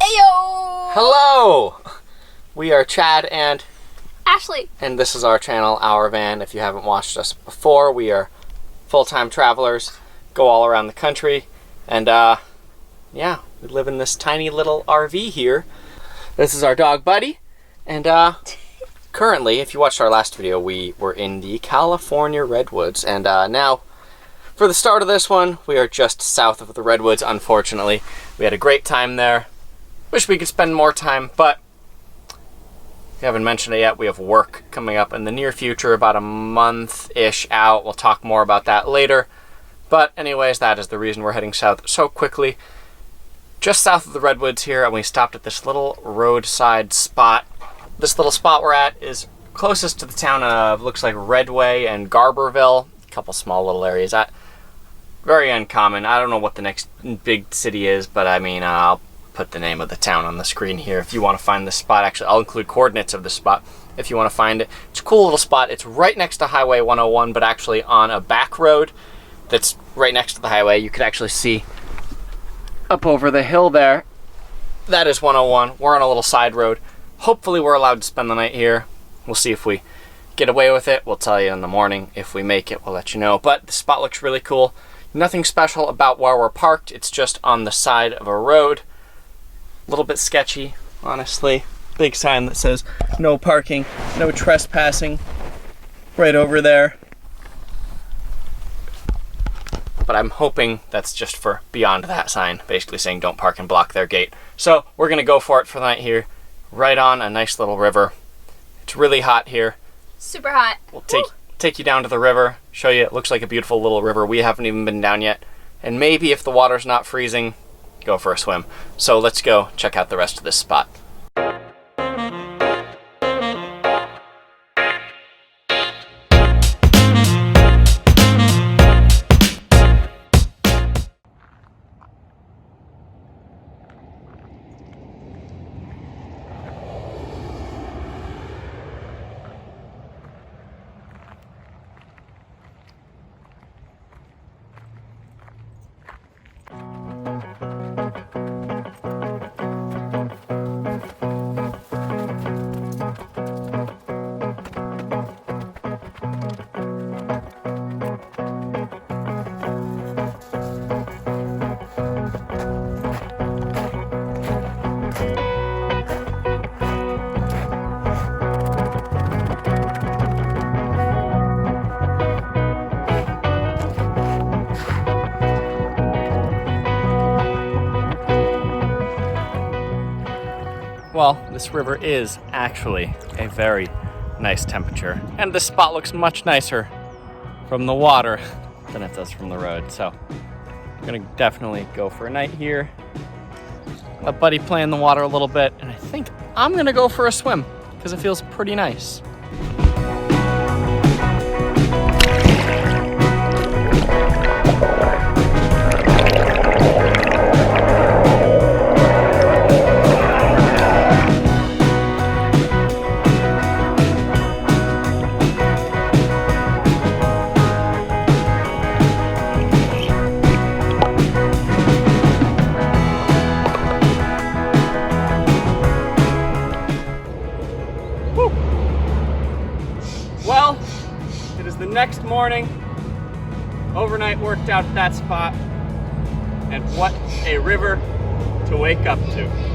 Ayo! Hello! We are Chad and Ashley. And this is our channel, ouRVan. If you haven't watched us before, we are full-time travelers, go all around the country, and yeah, we live in this tiny little RV here. This is our dog Buddy, and currently, if you watched our last video, we were in the California redwoods, and now for the start of this one, we are just south of the redwoods, unfortunately. We had a great time there. Wish we could spend more time, but we haven't mentioned it yet. We have work coming up in the near future, about a month-ish out. We'll talk more about that later. But anyways, that is the reason we're heading south so quickly. Just south of the redwoods here, and we stopped at this little roadside spot. This little spot we're at is closest to the town of, looks like Redway and Garberville. A couple small little areas. Very uncommon. I don't know what the next big city is, but I mean, I'll put the name of the town on the screen here if you want to find this spot. Actually, I'll include coordinates of the spot if you want to find it. It's a cool little spot. It's right next to Highway 101, but actually on a back road that's right next to the highway. You could actually see up over the hill there. That is 101. We're on a little side road. Hopefully we're allowed to spend the night here. We'll see if we get away with it. We'll tell you in the morning. If we make it, we'll let you know. But the spot looks really cool. Nothing special about where we're parked. It's just on the side of a road. A little bit sketchy, honestly. Big sign that says no parking, no trespassing, right over there. But I'm hoping that's just for beyond that sign, basically saying don't park and block their gate. So we're gonna go for it for the night here, right on a nice little river. It's really hot here. Super hot. We'll take you down to the river, show you. It looks like a beautiful little river. We haven't even been down yet. And maybe if the water's not freezing, go for a swim. So let's go check out the rest of this spot. Well, this river is actually a very nice temperature, and this spot looks much nicer from the water than it does from the road. So I'm gonna definitely go for a night here. Let Buddy play in the water a little bit, and I think I'm gonna go for a swim because it feels pretty nice. Well, it is the next morning. Overnight worked out at that spot. And what a river to wake up to.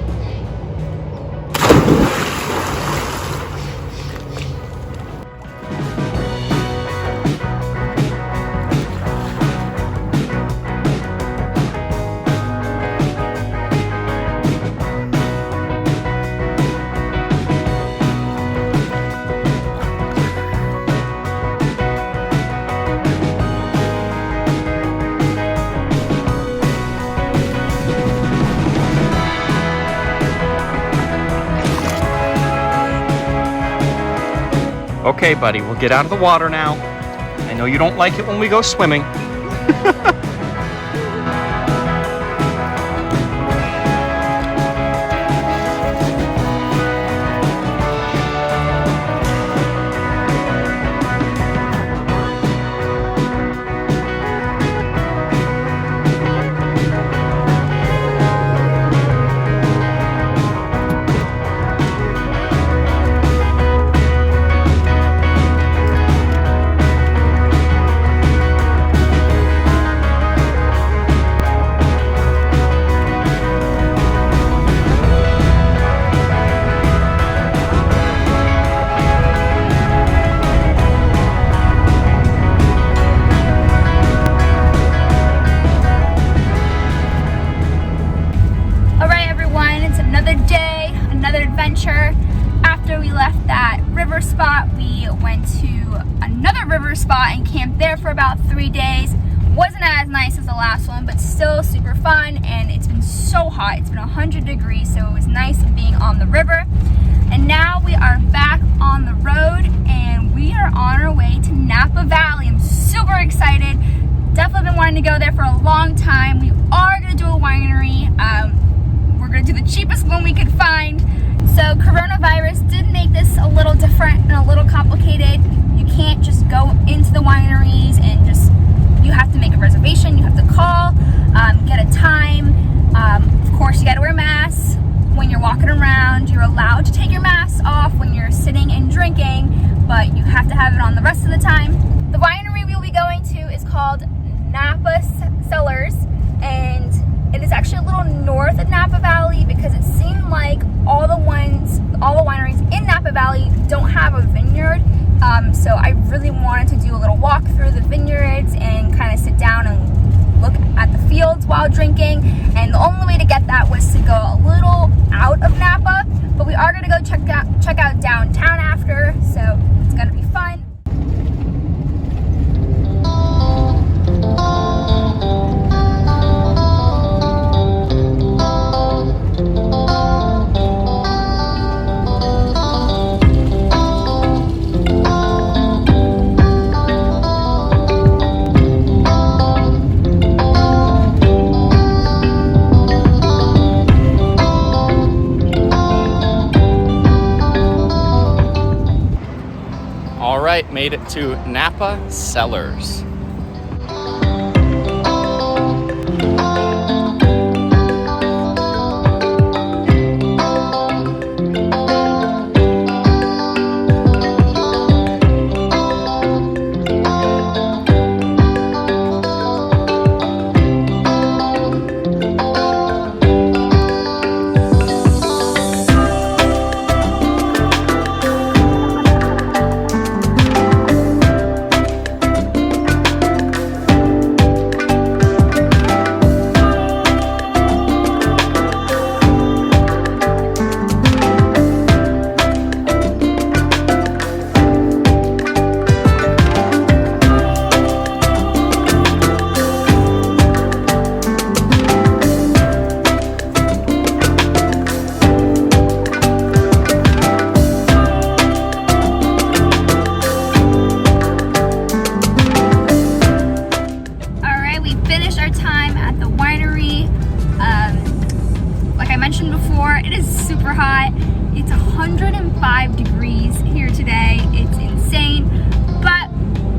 Okay, buddy, we'll get out of the water now. I know you don't like it when we go swimming. another day, another adventure. After we left that river spot, we went to another river spot and camped there for about 3 days. Wasn't as nice as the last one, but still super fun, and it's been so hot. It's been 100 degrees, so it was nice being on the river. And now we are back on the road, and we are on our way to Napa Valley. I'm super excited. Definitely been wanting to go there for a long time. We are going to do a winery. We're going to do the cheapest one we could find. So coronavirus did make this a little different and a little complicated. You can't just go into the wineries and you have to make a reservation, you have to call, get a time. Of course, you got to wear masks when you're walking around. You're allowed to take your masks off when you're sitting and drinking, but you have to have it on the rest of the time. The winery we will be going to is called Napa Cellars, and it is actually a little north of Napa Valley because it seemed like all the wineries in Napa Valley don't have a vineyard. So I really wanted to do a little walk through the vineyards and kind of sit down and look at the fields while drinking. And the only way to get that was to go a little out of Napa. But we are going to go check out downtown after, so it's going to be fun. Alright, made it to Napa Cellars. It is super hot. It's 105 degrees here today. It's insane, but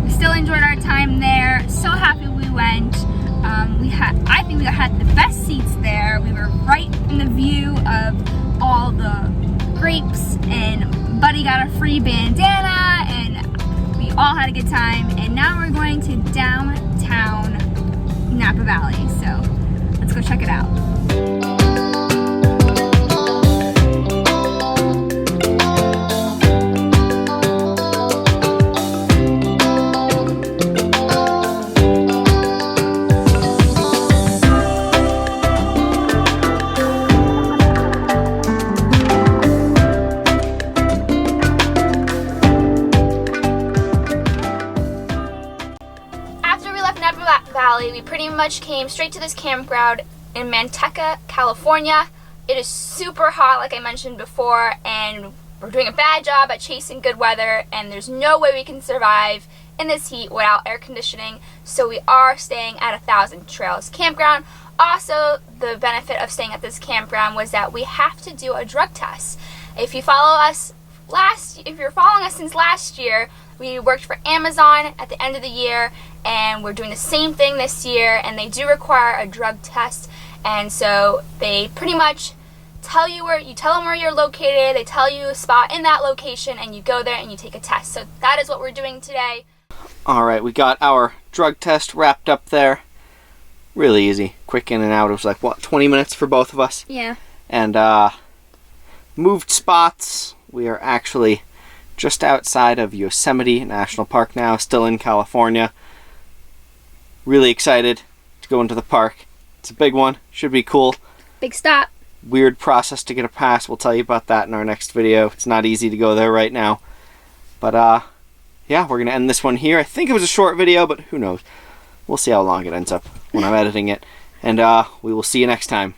we still enjoyed our time there. So happy we went. I think we had the best seats there. We were right in the view of all the grapes, and Buddy got a free bandana, and we all had a good time. And now we're going to downtown Napa Valley. So let's go check it out. We pretty much came straight to this campground in Manteca, California. It is super hot, like I mentioned before, and we're doing a bad job at chasing good weather, and there's no way we can survive in this heat without air conditioning, so we are staying at 1,000 Trails Campground. Also, the benefit of staying at this campground was that we have to do a drug test. If you're following us since last year, we worked for Amazon at the end of the year, and we're doing the same thing this year, and they do require a drug test. And so they pretty much tell them where you're located, they tell you a spot in that location, and you go there and you take a test. So that is what we're doing today. Alright, we got our drug test wrapped up there. Really easy, quick in and out. It was like, 20 minutes for both of us? Yeah. And moved spots. We are actually just outside of Yosemite National Park now, still in California. Really excited to go into the park. It's a big one, should be cool. Big stop. weird process to get a pass. We'll tell you about that in our next video. It's not easy to go there right now. But yeah, we're going to end this one here. I think it was a short video, but who knows. We'll see how long it ends up when I'm editing it. And we will see you next time.